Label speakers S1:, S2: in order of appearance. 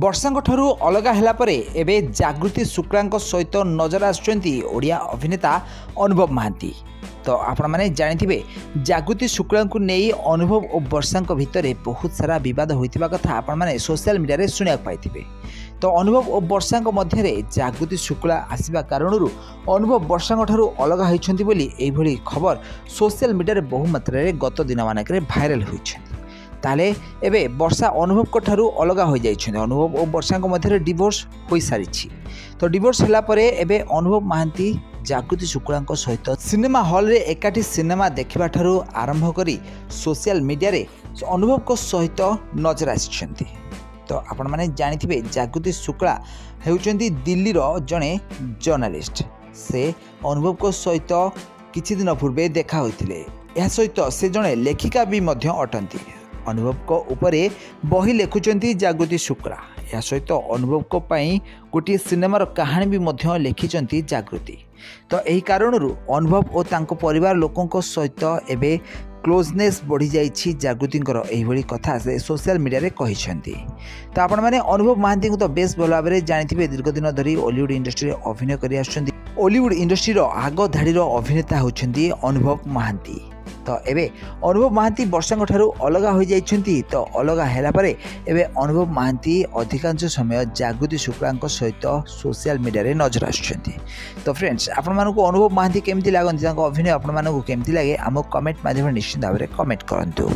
S1: ବର୍ଷାଙ୍କ ଠାରୁ ଅଲଗା ହେଲା ପରେ ଏବେ ଜାଗୃତି ଶୁକ୍ଲାଙ୍କ ସହିତ ନଜର ଆସୁଛନ୍ତି ଓଡ଼ିଆ ଅଭିନେତା ଅନୁଭବ ମହାନ୍ତି। ତ ଆପଣମାନେ ଜାଣିଥିବେ ଜାଗୃତି ଶୁକ୍ଲାଙ୍କୁ ନେଇ ଅନୁଭବ ଓ ବର୍ଷାଙ୍କ ଭିତରେ ବହୁତ ସାରା ବିବାଦ ହୋଇଥିବା କଥା ଆପଣମାନେ ସୋସିଆଲ ମିଡ଼ିଆରେ ଶୁଣିବାକୁ ପାଇଥିବେ। ତ ଅନୁଭବ ଓ ବର୍ଷାଙ୍କ ମଧ୍ୟରେ ଜାଗୃତି ଶୁକ୍ଲା ଆସିବା କାରଣରୁ ଅନୁଭବ ବର୍ଷାଙ୍କ ଠାରୁ ଅଲଗା ହୋଇଛନ୍ତି ବୋଲି ଏଇଭଳି ଖବର ସୋସିଆଲ ମିଡ଼ିଆରେ ବହୁ ମାତ୍ରାରେ ଗତ ଦିନମାନଙ୍କରେ ଭାଇରାଲ ହୋଇଛନ୍ତି। ताले एबे वर्षा अनुभव ठारू अलग हो जाइछन। अनुभव और वर्षा मध्य डिवोर्स हो सारी। तो डिवोर्स होला परे एबे अनुभव महांती जागृति शुक्ला सहित सिनेमा हॉल रे एकाठी सिनेमा देखा ठारू आरंभ करी सोशल मीडिया रे अनुभव को सहित नजर आसिछंती। तो आपण माने जानिथिबे जागृति शुक्ला हेउचंती दिल्ली रो जणे जर्नलिस्ट। से अनुभव को सहित किछि दिन पूर्वे देखा होइतिले। या सहित से जणे लेखिका भी मध्य अटंती। अनुभव को उपरे बही लेखुचंती जागृति शुक्ला। या सहित अनुभव को पाई गोटे सिनेमार कहानी भी मध्य लिखिचंती जागृति। तो यही कारणरू अनुभव और तांको परिवार लोकों सहित एबे क्लोजनेस बढ़ी जाइछि जागृतिंकर एही कथा से सोशल मीडिया रे कहिसंती। तो आपण माने अनुभव महांती को तो बेस भल भाव में जानिथिबे। दीर्घ दिन धरी हॉलीवुड इंडस्ट्री अभिनय करि आछंती। हॉलीवुड इंडस्ट्री रो आग धाड़ीर अभिनेता होछंती अनुभव महांती। तो एबे अनुभव महांती वर्षा ठारू अलग हो जाइछंती। तो अलग हैला परे एबे अनुभव महांती अधिकांश समय जागृति शुक्ला सहित सोशल मीडिया रे नजर आछंती। तो फ्रेंड्स आपण मानको अनुभव महांती केमती लागंती, तांको अभिनय आपण मानको केमती लागे आम कमेंट माध्यम निश्चित भाव में कमेंट करंतु।